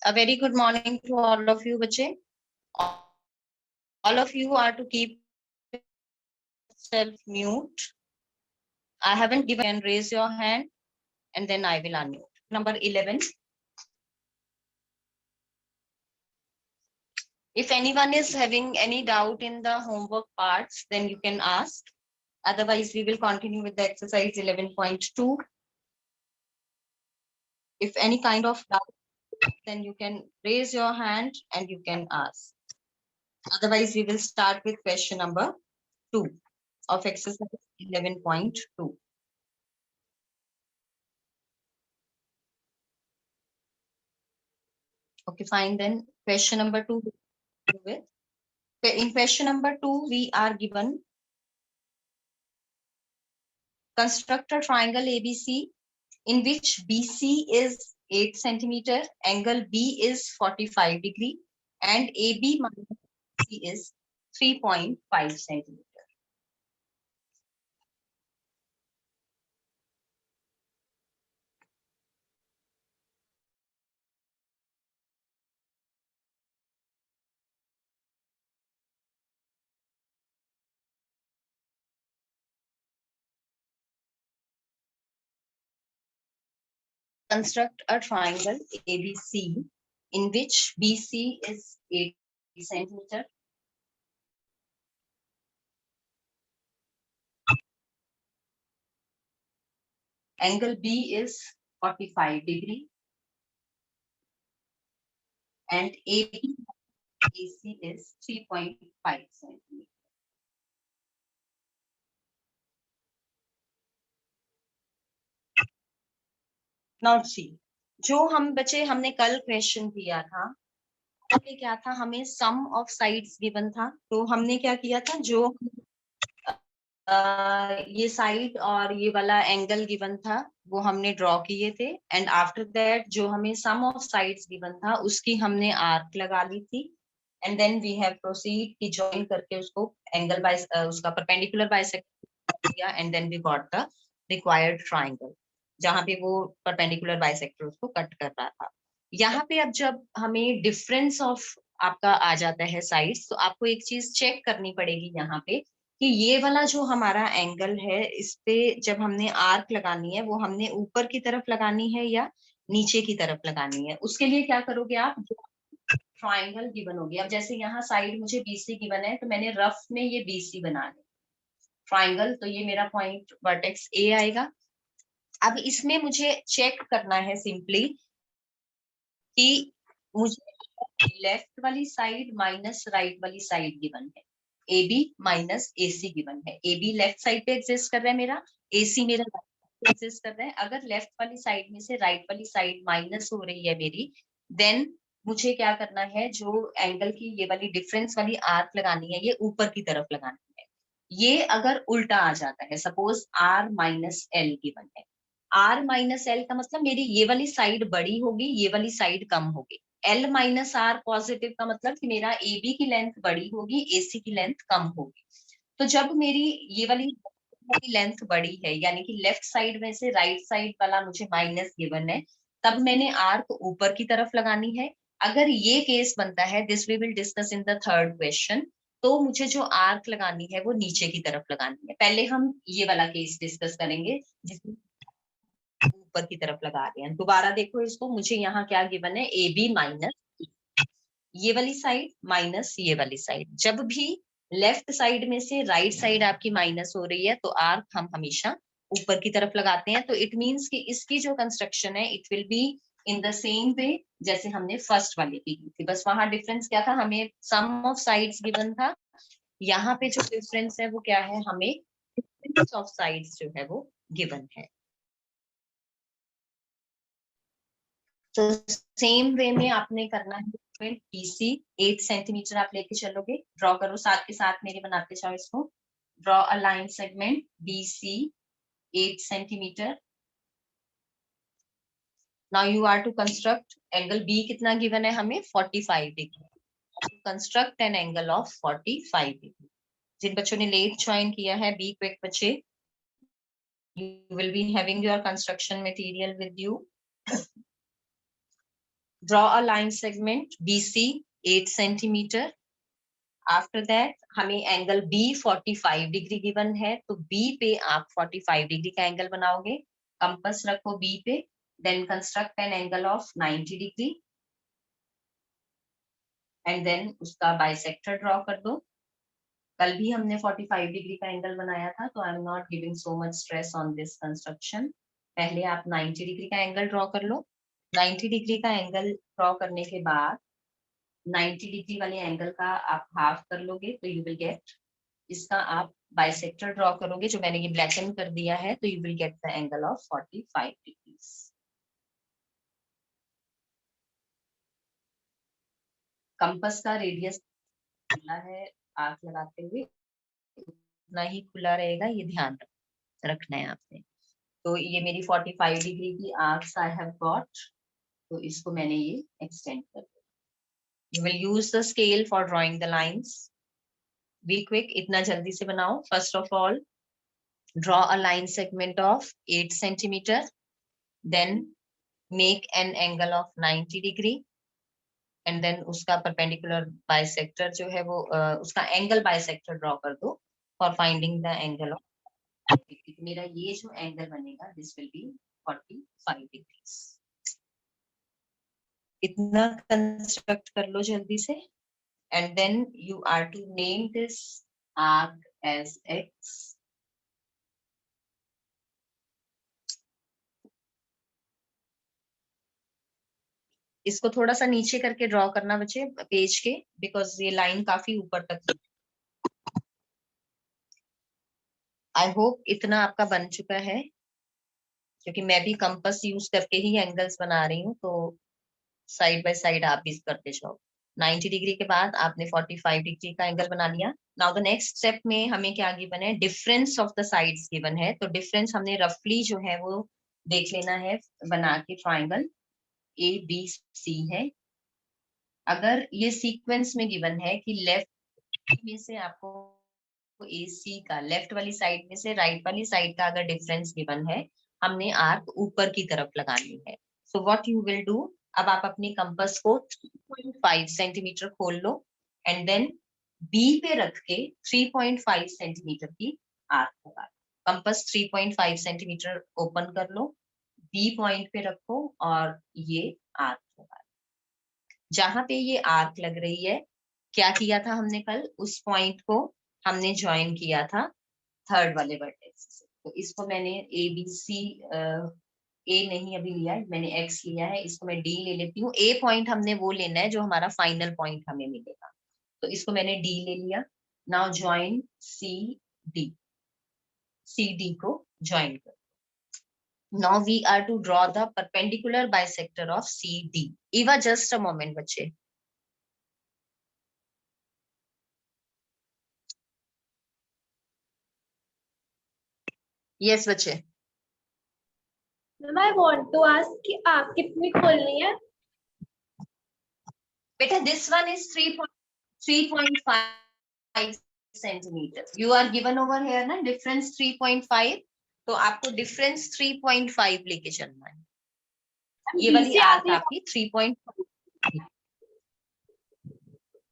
A very good morning to all of you, bache. All of you are to keep yourself mute. I haven't given, raise your hand and then I will unmute. Number 11. If anyone is having any doubt in the homework parts, then you can ask. Otherwise, we will continue with the exercise 11.2. If any kind of doubt, then you can raise your hand and you can ask. Otherwise, we will start with question number 2 of exercise 11.2. Okay, fine. Then question number 2. In question number 2, we are given construct a triangle ABC in which BC is 8 centimeter, angle B is 45 degree, and AB minus C is 3.5 centimeter. Construct a triangle ABC in which BC is 8 centimeter, angle B is 45 degree, and AB AC is 3.5 centimeter. Not सी जो हम बच्चे हमने कल question किया था, हमें क्या था, हमें सम ऑफ साइड्स गिवन था। तो हमने क्या किया था, जो ये साइड और ये वाला एंगल गिवन था वो हमने ड्रॉ किए थे, एंड आफ्टर दैट जो हमें सम ऑफ साइड्स गिवन था उसकी हमने आर्क लगा ली थी, and then we have proceed की ज्वाइन करके उसको एंगल बाय उसका परपेंडिकुलर बाइसेक्टर किया, and then we got the required triangle जहां पे वो परपेंडिकुलर बाइसेक्टर उसको कट कर रहा था। यहाँ पे अब जब हमें डिफरेंस ऑफ आपका आ जाता है साइड्स, तो आपको एक चीज चेक करनी पड़ेगी यहाँ पे कि ये वाला जो हमारा एंगल है, इस पे जब हमने आर्क लगानी है वो हमने ऊपर की तरफ लगानी है या नीचे की तरफ लगानी है। उसके लिए क्या करोगे आप, ट्राइंगल गिवन होगी। अब जैसे यहाँ साइड मुझे बीसी गिवन है, तो मैंने रफ में ये बीसी बना लिया ट्राइंगल, तो ये मेरा पॉइंट वर्टेक्स ए आएगा। अब इसमें मुझे चेक करना है सिंपली कि मुझे लेफ्ट वाली साइड माइनस राइट वाली साइड गिवन है, A B minus A C given है। ए बी लेफ्ट साइड पे एग्जिस्ट कर रहा है मेरा, ए सी मेरा राइट एग्जिस्ट कर रहा है। अगर लेफ्ट वाली साइड में से राइट वाली साइड माइनस हो रही है मेरी, देन मुझे क्या करना है, जो एंगल की ये वाली डिफरेंस वाली आर्क लगानी है ये ऊपर की तरफ लगानी है। ये अगर उल्टा आ जाता है, suppose R minus L given है, आर माइनस एल का मतलब मेरी ये वाली साइड बड़ी होगी, ये वाली साइड कम होगी। एल माइनस आर पॉजिटिव का मतलब कि मेरा ए बी की लेंथ बड़ी होगी, ए सी की लेंथ कम होगी। तो जब मेरी ये वाली लेंथ बड़ी है, यानी कि लेफ्ट साइड में से राइट साइड वाला मुझे माइनस गिवन है, तब मैंने आर्क ऊपर की तरफ लगानी है। अगर ये केस बनता है, this we will discuss in the third question, तो मुझे जो आर्क लगानी है वो नीचे की तरफ लगानी है। पहले हम ये वाला केस डिस्कस करेंगे जिसमें ऊपर की तरफ लगा रहे हैं। दोबारा देखो इसको, मुझे यहाँ क्या गिवन है, ए बी माइनस ये वाली साइड माइनस ये वाली साइड। जब भी लेफ्ट साइड में से राइट साइड आपकी माइनस हो रही है, तो आर्क हम हमेशा ऊपर की तरफ लगाते हैं। तो इट मीन्स कि इसकी जो कंस्ट्रक्शन है it will be in the same वे जैसे हमने फर्स्ट वाली की थी। बस वहां डिफरेंस क्या था, हमें सम ऑफ साइड्स गिवन था, यहाँ पे जो डिफरेंस है वो क्या है, हमें डिफरेंस ऑफ साइड्स जो है वो गिवन है। तो सेम वे में आपने करना है, बीसी 8 सेंटीमीटर आप लेके चलोगे, ड्रॉ करो साथ के साथ मेरे, बनाते जाओ इसको। Draw a line segment BC 8 centimetre. Now you are to construct angle B, कितना गिवन है हमें, 45 degree. Construct an angle of 45 degree. जिन बच्चों ने लेट ज्वाइन किया है, बी क्विक बच्चे, you will be having your construction material with you. Draw a line segment BC 8 centimetre. After that हमें एंगल B 45 डिग्री गिवन है, तो B पे आप 45 डिग्री का एंगल बनाओगे। कंपास रखो B पे, then construct an angle of 90 degree and then उसका बाइसेक्टर ड्रॉ कर दो। कल भी हमने 45 डिग्री का एंगल बनाया था, तो I am not giving so much stress on this construction. पहले आप 90 डिग्री का एंगल ड्रॉ कर लो। 90 डिग्री का एंगल ड्रॉ करने के बाद 90 डिग्री वाले एंगल का आप हाफ कर लोगे, तो यू विल गेट, इसका आप बाइसेक्टर ड्रॉ करोगे, जो मैंने ये ब्लैकन कर दिया है, तो you will get the angle of 45 degrees. Compass का रेडियस खुला है, आर्क लगाते हुए उतना ही खुला रहेगा, ये ध्यान रखना है आपने। तो ये मेरी 45 डिग्री की आर्क्स आई हैव गॉट, तो इसको मैंने ये एक्सटेंड कर दिया। You will use the scale for drawing the lines. Be quick, इतना जल्दी से बनाओ। First of all draw a line segment of 8 centimeter, then make an angle of 90 degree and then उसका perpendicular bisector जो है वो उसका एंगल बाइसेक्टर ड्रॉ कर दो for finding the angle of. मेरा ये जो एंगल बनेगा दिस विल बी 45 डिग्रीज। इतना कंस्ट्रक्ट कर लो जल्दी से and then you are to name this arc as X. इसको थोड़ा सा नीचे करके ड्रॉ करना बच्चे पेज के, बिकॉज ये लाइन काफी ऊपर तक है। आई होप इतना आपका बन चुका है, क्योंकि मैं भी कंपास यूज करके ही एंगल्स बना रही हूँ, तो साइड बाय साइड आप भी करते जाओ। 90 डिग्री के बाद आपने 45 डिग्री का एंगल बना लिया। नाउ द नेक्स्ट स्टेप में हमें क्या गिवन है, difference of the sides given है, तो डिफरेंस हमने रफली जो है वो देख लेना है बना के। ट्राइंगल ABC है। अगर ये सीक्वेंस में गिवन है कि लेफ्ट में से आपको AC का, लेफ्ट वाली साइड में से राइट वाली साइड का अगर डिफरेंस गिवन है, हमने आर्क ऊपर की तरफ लगानी है। So what you will do, अब आप अपनी कंपास को 3.5 सेंटीमीटर खोल लो एंड देन B पे रख के 3.5 सेंटीमीटर की आर्क लगा। कंपास 3.5 सेंटीमीटर ओपन कर लो, B पॉइंट पे रखो और ये आर्क लगा। जहां पे ये आर्क लग रही है, क्या किया था हमने कल, उस पॉइंट को हमने ज्वाइन किया था थर्ड वाले वर्टेक्स से। तो इसको मैंने ABC, ए नहीं अभी लिया है मैंने, X लिया है, इसको मैं D ले लेती हूँ। A पॉइंट हमने वो लेना है जो हमारा फाइनल पॉइंट हमें मिलेगा, तो इसको मैंने D ले लिया। नाउ ज्वाइन CD को ज्वाइन कर। Now we are to draw the perpendicular bisector of CD. Eva, just a moment, बच्चे। Yes, बच्चे। Ma'am I want to ask कि आप कितनी खोलनी है? बेटा this one is 3.5 centimeter. You are given over here ना difference 3.5, तो आपको difference 3.5 लेके चलना है। ये वाली आर्क आपकी 3.5।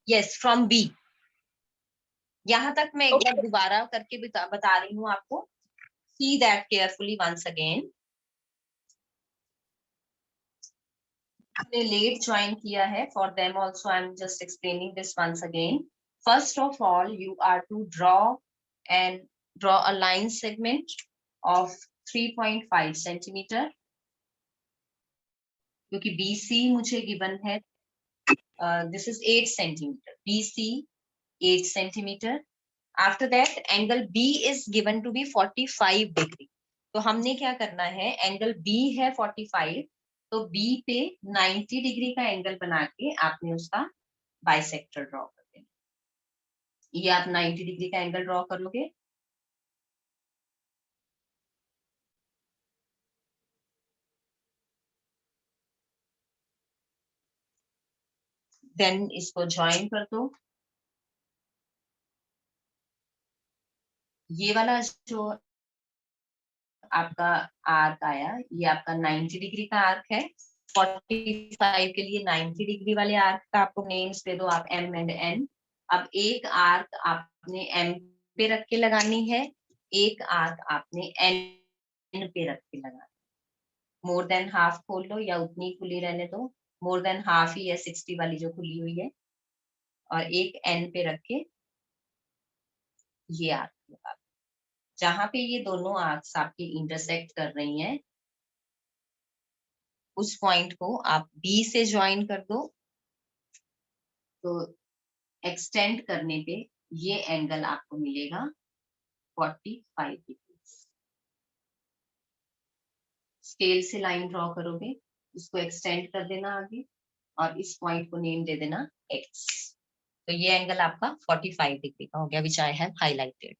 yes from B। यहाँ तक मैं एक बार दोबारा करके बता रही हूँ आपको। See that carefully once again। हमने लेट ज्वाइन किया है, for them also I am just explaining this once again. First of all you are to draw a line segment of 3.5 centimetre, क्योंकि BC मुझे गिवन है, this is 8 centimetre, BC 8 centimetre. After that angle B is given to be 45 degree. तो हमने क्या करना है, angle B है 45, तो B पे 90 डिग्री का एंगल बना के आपने उसका बाइसेक्टर ड्रॉ कर देना। ये आप 90 डिग्री का एंगल ड्रॉ करोगे। देन इसको ज्वाइन कर दो। ये वाला जो आपका आर्क आया, ये आपका 90 डिग्री का आर्क है। 45 के लिए 90 डिग्री वाले आर्क का आपको नेम्स दे दो आप M एंड N। अब एक आर्क आपने M पे रख के लगानी है, एक आर्क आपने N पे रख के लगानी। मोर देन हाफ खोल लो या उतनी खुली रहने दो, मोर देन हाफ ही है 60 वाली जो खुली हुई है, और एक N पे रख के ये आर्क लगा दो। जहां पे ये दोनों आर्क्स आपकी इंटरसेक्ट कर रही हैं, उस पॉइंट को आप B से ज्वाइन कर दो। तो एक्सटेंड करने पे ये एंगल आपको मिलेगा 45 डिग्री। स्केल से लाइन ड्रॉ करोगे, उसको एक्सटेंड कर देना आगे, और इस पॉइंट को नेम दे देना x। तो ये एंगल आपका 45 डिग्री का हो गया, विच आई हैव हाईलाइटेड।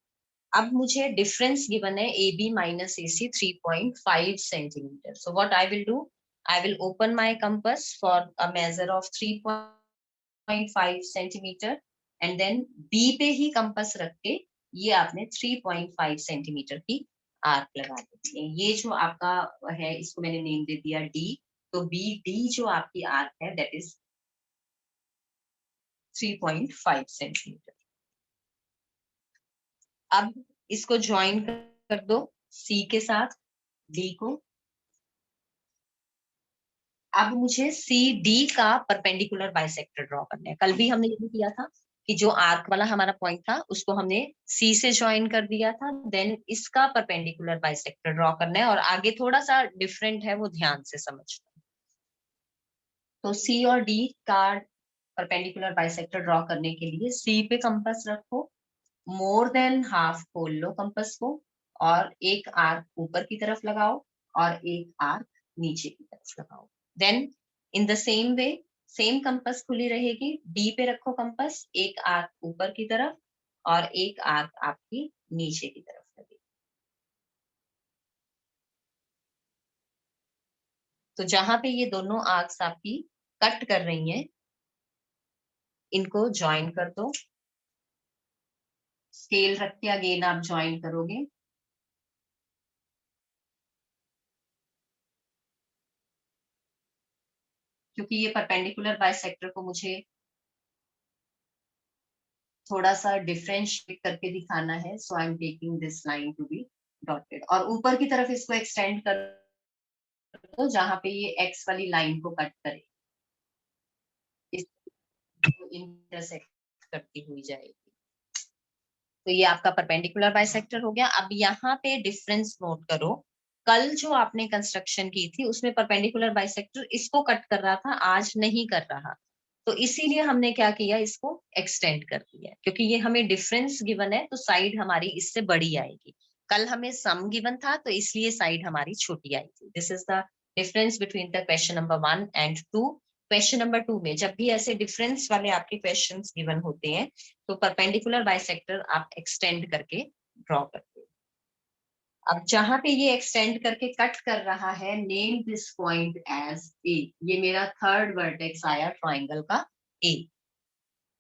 अब मुझे डिफरेंस गिवन है AB minus AC 3.5 centimetre. So what I will do, I will open my compass for a measure of 3.5 centimetre, and then B पे ही कंपास रख के ये आपने 3.5 सेंटीमीटर की आर्क लगा देनी है। ये जो आपका है, इसको मैंने नेम दे दिया D। तो BD जो आपकी आर्क है, दैट इज 3.5 सेंटीमीटर। अब इसको ज्वाइन कर दो C के साथ D को। अब मुझे CD का परपेंडिकुलर बाइसेक्टर ड्रॉ करना है। कल भी हमने यही किया था कि जो आर्क वाला हमारा पॉइंट था उसको हमने C से ज्वाइन कर दिया था, देन इसका परपेंडिकुलर बाइसेक्टर ड्रॉ करना है, और आगे थोड़ा सा डिफरेंट है, वो ध्यान से समझना। तो C और D का परपेंडिकुलर बाइसेक्टर ड्रॉ करने के लिए C पे कंपास रखो, मोर देन हाफ खोल लो कंपास को, और एक आर्क ऊपर की तरफ लगाओ और एक आर्क नीचे की तरफ लगाओ। Then in the same way same compass खुली रहेगी, डी पे रखो कंपास, एक आर्क ऊपर की तरफ और एक आर्क आपकी नीचे की तरफ लगेगी। तो जहां पे ये दोनों आर्क्स आपकी कट कर रही हैं, इनको ज्वाइन कर दो। स्केल रख के अगेन आप ज्वाइन करोगे। क्योंकि ये परपेंडिकुलर बाइसेक्टर को मुझे थोड़ा सा डिफरेंशिएट करके दिखाना है, so I am taking this line to be dotted, और ऊपर की तरफ इसको एक्सटेंड कर दो जहां पे ये एक्स वाली लाइन को कट करे, इसको इंटरसेक्ट करती हुई जाएगी। तो ये आपका परपेंडिकुलर बाइसेक्टर हो गया। अब यहाँ पे डिफरेंस नोट करो, कल जो आपने कंस्ट्रक्शन की थी उसमें परपेंडिकुलर बाइसेक्टर इसको कट कर रहा था, आज नहीं कर रहा। तो इसीलिए हमने क्या किया, इसको एक्सटेंड कर दिया, क्योंकि ये हमें डिफरेंस गिवन है तो साइड हमारी इससे बड़ी आएगी। कल हमें सम गिवन था तो इसलिए साइड हमारी छोटी आई थी। This is the difference between the question number 1 and 2। Question number 2 में जब भी ऐसे डिफरेंस वाले आपके क्वेश्चंस गिवन होते हैं तो परपेंडिकुलर बाइसेक्टर आप एक्सटेंड करके ड्रॉ करते हो। अब जहां पे ये एक्सटेंड करके कट कर रहा है, name this point as A. ये मेरा थर्ड वर्टेक्स आया ट्राइंगल का A,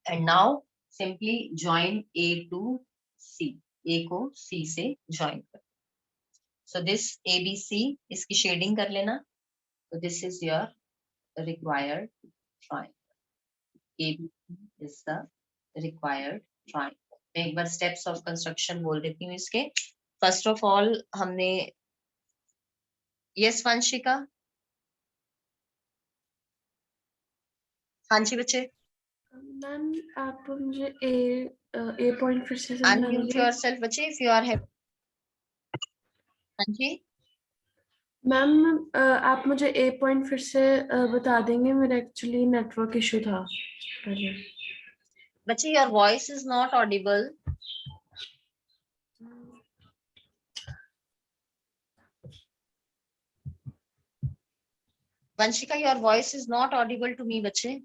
and now simply join A to C. A को सी से ज्वाइन कर। सो दिस ए बी सी, इसकी शेडिंग कर लेना। तो this is your required triangle. A B C is the required triangle. मैं एक बार स्टेप्स ऑफ कंस्ट्रक्शन बोल देती हूँ इसके। फर्स्ट ऑफ ऑल हमने, यस वंशिका, हाँ जी बच्चे, मैम आप मुझे ए पॉइंट फिर से समझा अनम्यूट दीजिए। योरसेल्फ बच्चे इफ यू आर हैप्पी। हाँ जी मैम आप मुझे ए पॉइंट फिर से बता देंगे, मेरा एक्चुअली नेटवर्क इशू था पहले। बच्चे, your voice is not audible. Vanshika, your voice is not audible to me बच्चे।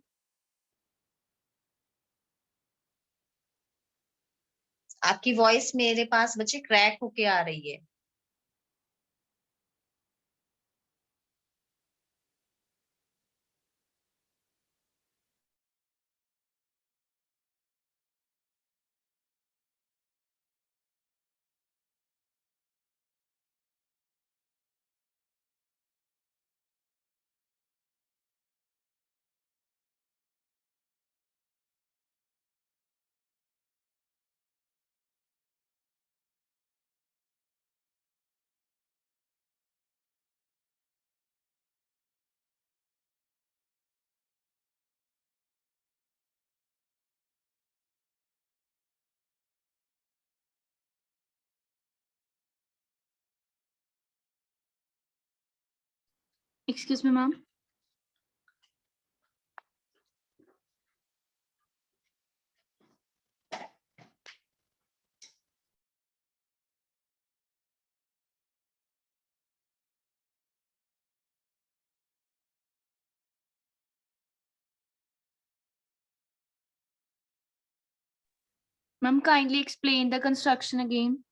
आपकी वॉइस मेरे पास बच्चे क्रैक होके आ रही है। Excuse me, ma'am. Ma'am, kindly explain the construction again.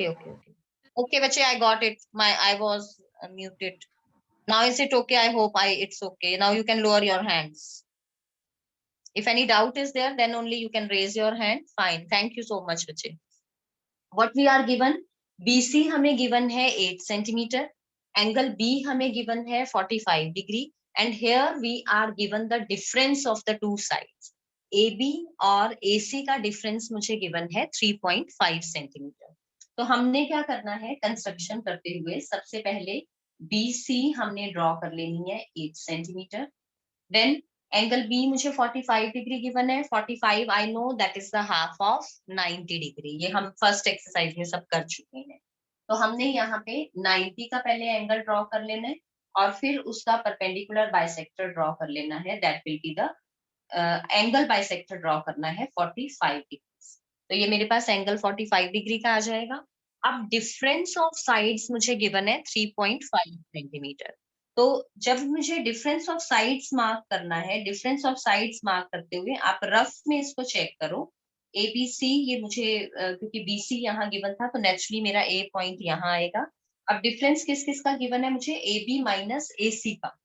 Okay. Okay, bache, I got it. I was muted. Now is it okay? I hope it's okay. Now you can lower your hands. If any doubt is there, then only you can raise your hand. Fine. Thank you so much, bache. What we are given? BC हमें given है 8 centimeter. Angle B हमें given है 45 degree. And here we are given the difference of the two sides. AB और AC का difference मुझे given है 3.5 centimeter. तो हमने क्या करना है कंस्ट्रक्शन करते हुए? सबसे पहले BC हमने ड्रॉ कर लेनी है 8 सेंटीमीटर. देन एंगल बी मुझे 45 डिग्री गिवन है. 45 I know that is the half of 90 degree. ये हम फर्स्ट एक्सरसाइज में सब कर चुके हैं. तो हमने यहाँ पे 90 का पहले एंगल ड्रॉ कर लेना है और फिर उसका परपेंडिकुलर बाइसेक्टर ड्रॉ कर लेना है. That will be the angle bisector draw करना है 45 डिग्री. तो ये मेरे पास एंगल 45 डिग्री का आ जाएगा. अब डिफरेंस ऑफ साइड्स मुझे गिवन है 3.5 सेंटीमीटर. तो जब मुझे डिफरेंस ऑफ साइड्स मार्क करना है, डिफरेंस ऑफ साइड्स मार्क करते हुए आप रफ में इसको चेक करो. ABC ये मुझे क्योंकि BC यहाँ गिवन था तो नेचुरली मेरा A पॉइंट यहाँ आएगा. अब डिफरेंस किस किस का गिवन है मुझे? AB माइनस AC का.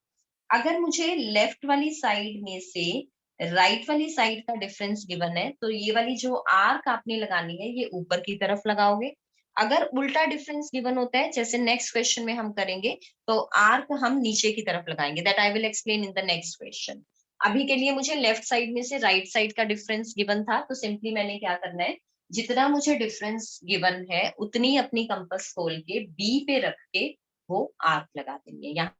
अगर मुझे लेफ्ट वाली साइड में से राइट वाली साइड का डिफरेंस गिवन है तो ये वाली जो आर्क आपने लगानी है ये ऊपर की तरफ लगाओगे. अगर उल्टा डिफरेंस गिवन होता है जैसे नेक्स्ट क्वेश्चन में हम करेंगे तो आर्क हम नीचे की तरफ लगाएंगे. That I will explain in the next question. अभी के लिए मुझे लेफ्ट साइड में से राइट साइड का डिफरेंस गिवन था तो सिंपली मैंने क्या करना है, जितना मुझे डिफरेंस गिवन है उतनी अपनी कंपास खोल के बी पे रख के वो आर्क लगा देंगे. यहाँ